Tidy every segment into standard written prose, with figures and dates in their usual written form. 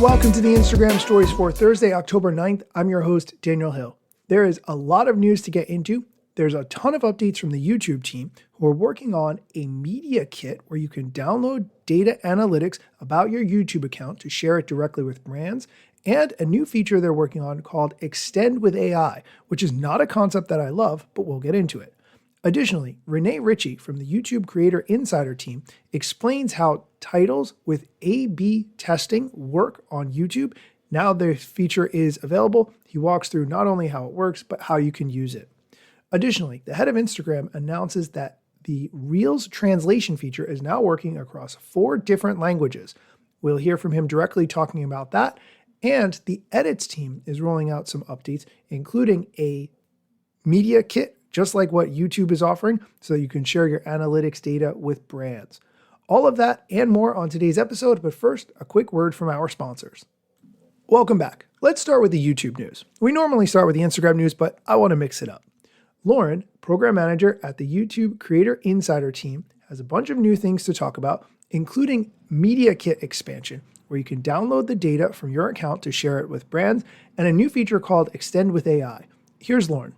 welcome to the Instagram Stories for Thursday, October 9th. I'm your host, Daniel Hill. There is a lot of news to get into. There's a ton of updates from the YouTube team who are working on a media kit where you can download data analytics about your YouTube account to share it directly with brands, and a new feature they're working on called Extend with AI, which is not a concept that I love, but we'll get into it. Additionally, Renee Ritchie from the YouTube Creator Insider team explains how titles with A/B testing work on YouTube. Now the feature is available. He walks through not only how it works, but how you can use it. Additionally, the head of Instagram announces that the Reels translation feature is now working across 4 different languages. We'll hear from him directly talking about that. And the edits team is rolling out some updates, including a media kit, just like what YouTube is offering, so you can share your analytics data with brands. All of that and more on today's episode, but first, a quick word from our sponsors. Welcome back. Let's start with the YouTube news. We normally start with the Instagram news, but I want to mix it up. Lauren, program manager at the YouTube Creator Insider team, has a bunch of new things to talk about, including Media Kit expansion, where you can download the data from your account to share it with brands, and a new feature called Extend with AI. Here's Lauren.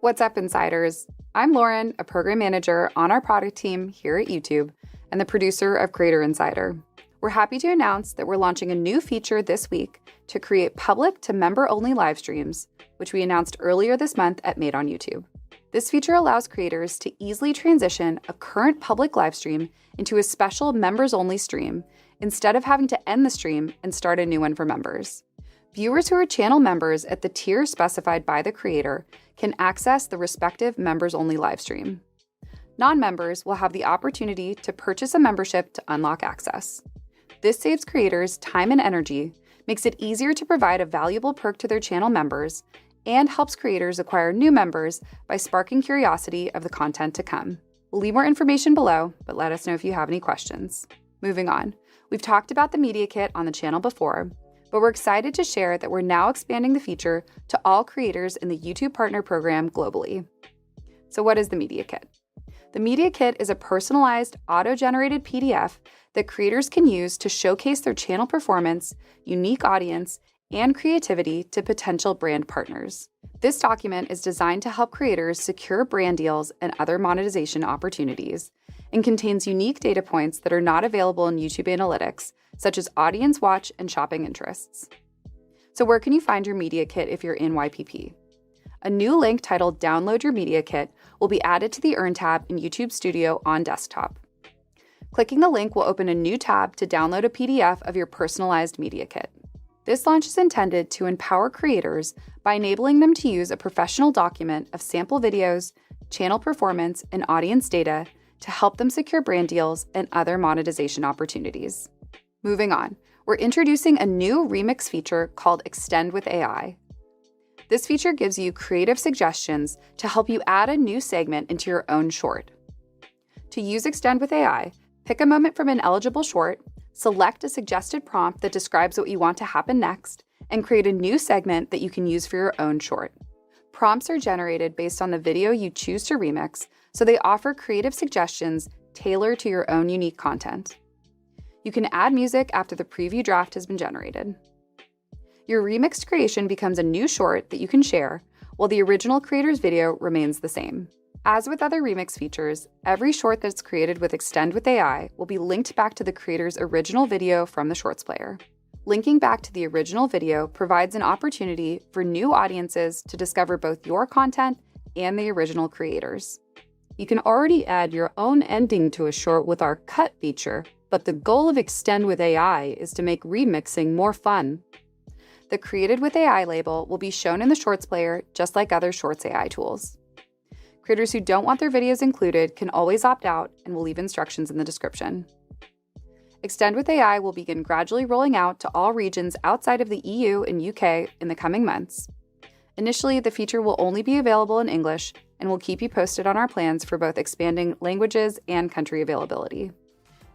What's up, insiders? I'm Lauren, a program manager on our product team here at YouTube and the producer of Creator Insider. We're happy to announce that we're launching a new feature this week to create public to member-only live streams, which we announced earlier this month at Made on YouTube. This feature allows creators to easily transition a current public live stream into a special members-only stream instead of having to end the stream and start a new one for members. Viewers who are channel members at the tier specified by the creator can access the respective members-only live stream. Non-members will have the opportunity to purchase a membership to unlock access. This saves creators time and energy, makes it easier to provide a valuable perk to their channel members, and helps creators acquire new members by sparking curiosity of the content to come. We'll leave more information below, but let us know if you have any questions. Moving on, we've talked about the Media Kit on the channel before, but we're excited to share that we're now expanding the feature to all creators in the YouTube Partner Program globally. So what is the Media Kit? The Media Kit is a personalized, auto-generated PDF that creators can use to showcase their channel performance, unique audience, and creativity to potential brand partners. This document is designed to help creators secure brand deals and other monetization opportunities, and contains unique data points that are not available in YouTube Analytics, such as audience watch and shopping interests. So where can you find your Media Kit if you're in YPP? A new link titled Download Your Media Kit will be added to the Earn tab in YouTube Studio on desktop. Clicking the link will open a new tab to download a PDF of your personalized Media Kit. This launch is intended to empower creators by enabling them to use a professional document of sample videos, channel performance, and audience data to help them secure brand deals and other monetization opportunities. Moving on, we're introducing a new remix feature called Extend with AI. This feature gives you creative suggestions to help you add a new segment into your own short. To use Extend with AI, pick a moment from an eligible short, select a suggested prompt that describes what you want to happen next, and create a new segment that you can use for your own short. Prompts are generated based on the video you choose to remix, so they offer creative suggestions tailored to your own unique content. You can add music after the preview draft has been generated. Your remixed creation becomes a new short that you can share, while the original creator's video remains the same. As with other remix features, every short that's created with Extend with AI will be linked back to the creator's original video from the Shorts player. Linking back to the original video provides an opportunity for new audiences to discover both your content and the original creators. You can already add your own ending to a short with our Cut feature, but the goal of Extend with AI is to make remixing more fun. The Created with AI label will be shown in the Shorts player just like other Shorts AI tools. Creators who don't want their videos included can always opt out, and we'll leave instructions in the description. Extend with AI will begin gradually rolling out to all regions outside of the EU and UK in the coming months. Initially, the feature will only be available in English, and we'll keep you posted on our plans for both expanding languages and country availability.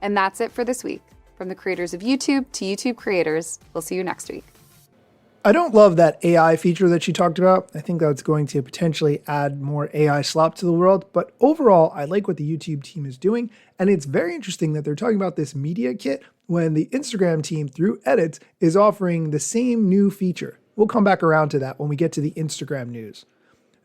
And that's it for this week. From the creators of YouTube to YouTube creators, we'll see you next week. I don't love that AI feature that she talked about. I think that's going to potentially add more AI slop to the world. But overall, I like what the YouTube team is doing. And it's very interesting that they're talking about this media kit when the Instagram team, through edits, is offering the same new feature. We'll come back around to that when we get to the Instagram news.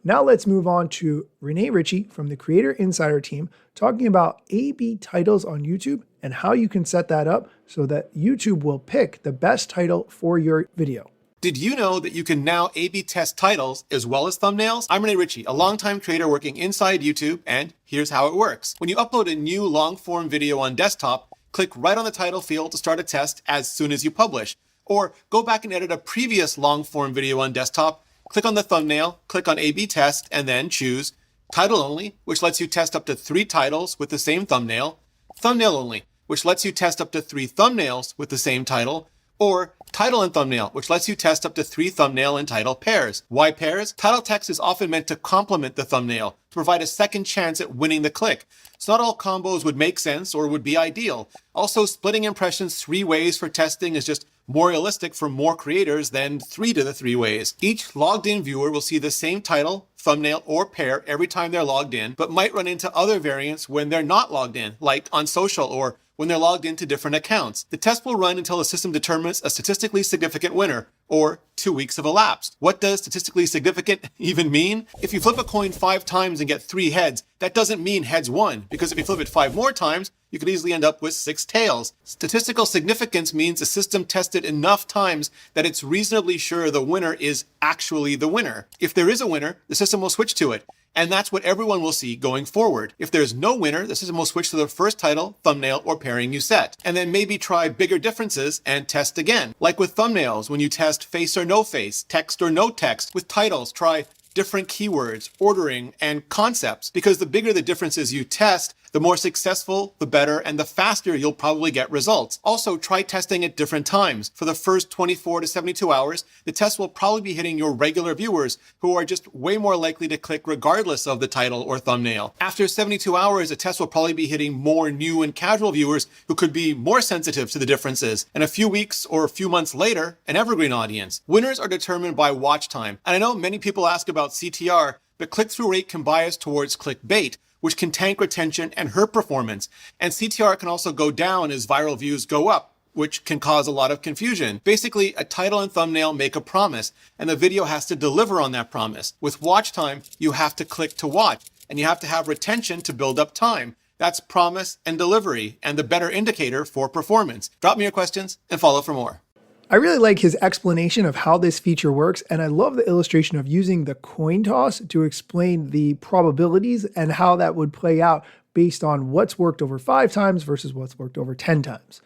Now let's move on to Renee Ritchie from the Creator Insider team talking about A/B titles on YouTube and how you can set that up so that YouTube will pick the best title for your video. Did you know that you can now A/B test titles as well as thumbnails? I'm Renee Ritchie, a longtime creator working inside YouTube, and here's how it works. When you upload a new long-form video on desktop, click right on the title field to start a test as soon as you publish. Or go back and edit a previous long-form video on desktop, click on the thumbnail, click on A/B test, and then choose title only, which lets you test up to 3 titles with the same thumbnail, thumbnail only, which lets you test up to 3 thumbnails with the same title, or title and thumbnail, which lets you test up to 3 thumbnail and title pairs. Why pairs? Title text is often meant to complement the thumbnail, to provide a second chance at winning the click. So not all combos would make sense or would be ideal. Also, splitting impressions 3 ways for testing is just more realistic for more creators than 3 to the 3 ways. Each logged in viewer will see the same title, thumbnail, or pair every time they're logged in, but might run into other variants when they're not logged in, like on social or when they're logged into different accounts. The test will run until the system determines a statistically significant winner, or 2 weeks have elapsed. What does statistically significant even mean? If you flip a coin 5 times and get 3 heads, that doesn't mean heads won, because if you flip it 5 more times, you could easily end up with 6 tails. Statistical significance means the system tested enough times that it's reasonably sure the winner is actually the winner. If there is a winner, the system will switch to it. And that's what everyone will see going forward. If there's no winner, the system will switch to the first title, thumbnail, or pairing you set. And then maybe try bigger differences and test again. Like with thumbnails, when you test face or no face, text or no text. With titles, try different keywords, ordering, and concepts. Because the bigger the differences you test, the more successful, the better, and the faster you'll probably get results. Also, try testing at different times. For the first 24 to 72 hours, the test will probably be hitting your regular viewers who are just way more likely to click regardless of the title or thumbnail. After 72 hours, the test will probably be hitting more new and casual viewers who could be more sensitive to the differences. And a few weeks or a few months later, an evergreen audience. Winners are determined by watch time. And I know many people ask about CTR, but click-through rate can bias towards clickbait, which can tank retention and hurt performance. And CTR can also go down as viral views go up, which can cause a lot of confusion. Basically, a title and thumbnail make a promise, and the video has to deliver on that promise. With watch time, you have to click to watch, and you have to have retention to build up time. That's promise and delivery, and the better indicator for performance. Drop me your questions and follow for more. I really like his explanation of how this feature works, and I love the illustration of using the coin toss to explain the probabilities and how that would play out based on what's worked over 5 times versus what's worked over 10 times.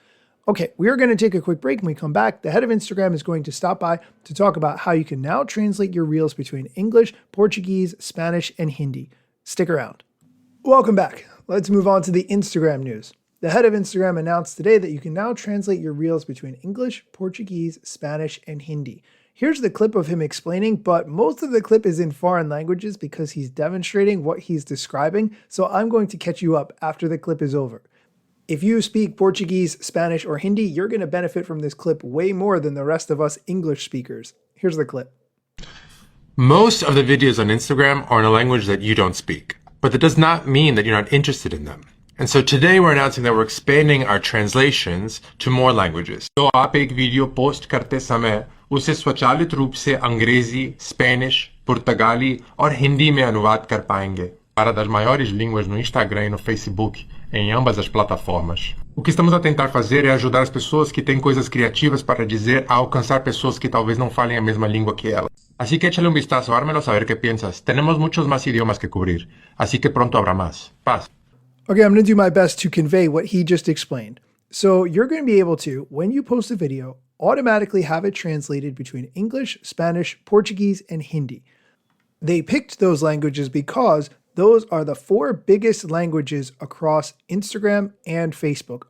Okay, we are going to take a quick break. When we come back, the head of Instagram is going to stop by to talk about how you can now translate your reels between English, Portuguese, Spanish, and Hindi. Stick around. Welcome back. Let's move on to the Instagram news. The head of Instagram announced today that you can now translate your reels between English, Portuguese, Spanish, and Hindi. Here's the clip of him explaining, but most of the clip is in foreign languages because he's demonstrating what he's describing, so I'm going to catch you up after the clip is over. If you speak Portuguese, Spanish, or Hindi, you're going to benefit from this clip way more than the rest of us English speakers. Here's the clip. Most of the videos on Instagram are in a language that you don't speak, but that does not mean that you're not interested in them. And so today we're announcing that we're expanding our translations to more languages. तो आप एक video post करते समय उसे स्वचालित रूप से अंग्रेजी, Spanish, पुर्तगाली और हिंदी में अनुवाद कर पाएंगे. Para das maiores línguas no Instagram e no Facebook, em ambas as plataformas. O que estamos a tentar fazer é ajudar as pessoas que têm coisas criativas para dizer a alcançar pessoas que talvez não falem a mesma língua que elas. Así que échale un vistazo, hármelo saber qué piensas. Tenemos muchos más idiomas que cubrir, así que pronto habrá más. Paz. Okay, I'm going to do my best to convey what he just explained. So you're going to be able to, when you post a video, automatically have it translated between English, Spanish, Portuguese, and Hindi. They picked those languages because those are the 4 biggest languages across Instagram and Facebook.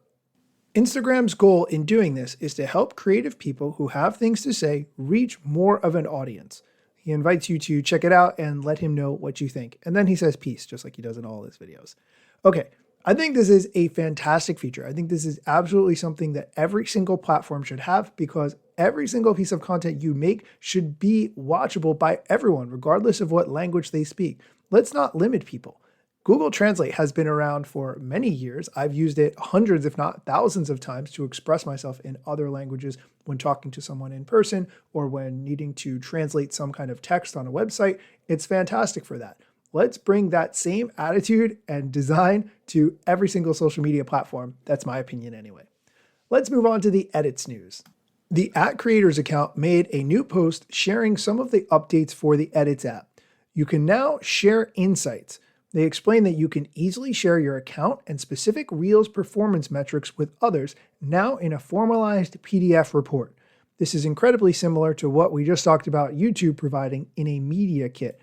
Instagram's goal in doing this is to help creative people who have things to say reach more of an audience. He invites you to check it out and let him know what you think. And then he says peace, just like he does in all his videos. Okay, I think this is a fantastic feature. I think this is absolutely something that every single platform should have because every single piece of content you make should be watchable by everyone, regardless of what language they speak. Let's not limit people. Google Translate has been around for many years. I've used it hundreds, if not thousands of times to express myself in other languages when talking to someone in person or when needing to translate some kind of text on a website. It's fantastic for that. Let's bring that same attitude and design to every single social media platform. That's my opinion anyway. Let's move on to the edits news. The @Creators account made a new post sharing some of the updates for the Edits app. You can now share insights. They explain that you can easily share your account and specific Reels performance metrics with others now in a formalized PDF report. This is incredibly similar to what we just talked about YouTube providing in a media kit.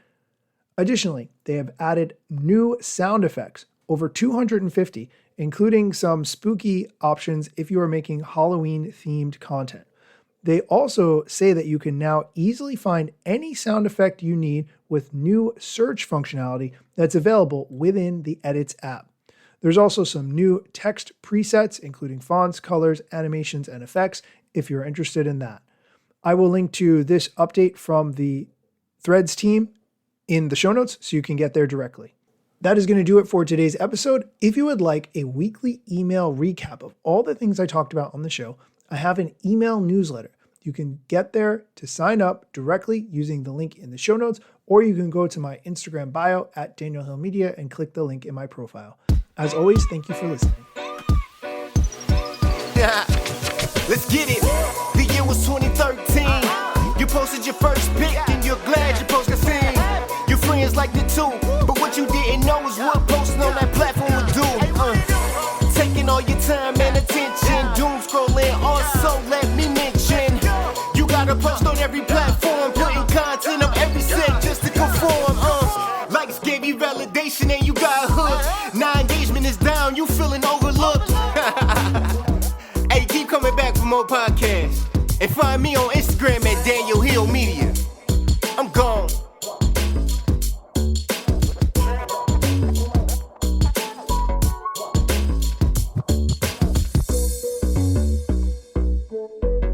Additionally, they have added new sound effects, over 250, including some spooky options if you are making Halloween-themed content. They also say that you can now easily find any sound effect you need with new search functionality that's available within the Edits app. There's also some new text presets, including fonts, colors, animations, and effects, if you're interested in that. I will link to this update from the Threads team in the show notes so you can get there directly. That is going to do it for today's episode. If you would like a weekly email recap of all the things I talked about on the show, I have an email newsletter. You can get there to sign up directly using the link in the show notes, or you can go to my Instagram bio at Daniel Hill Media and click the link in my profile. As always, thank you for listening. Let's get it. The year was 2013. You posted your first pic and you're glad you posted sing. Your friends liked it too, but what you didn't know is what posting on that platform would do. Taking all your time and attention, doom scrolling. Also, let me mention, you gotta post on every platform, putting content on every set just to conform. Likes gave you validation and you got hooked. Now engagement is down, you feeling overlooked. Hey, keep coming back for more podcasts. And find me on Instagram at Daniel Hill Media. I'm gone.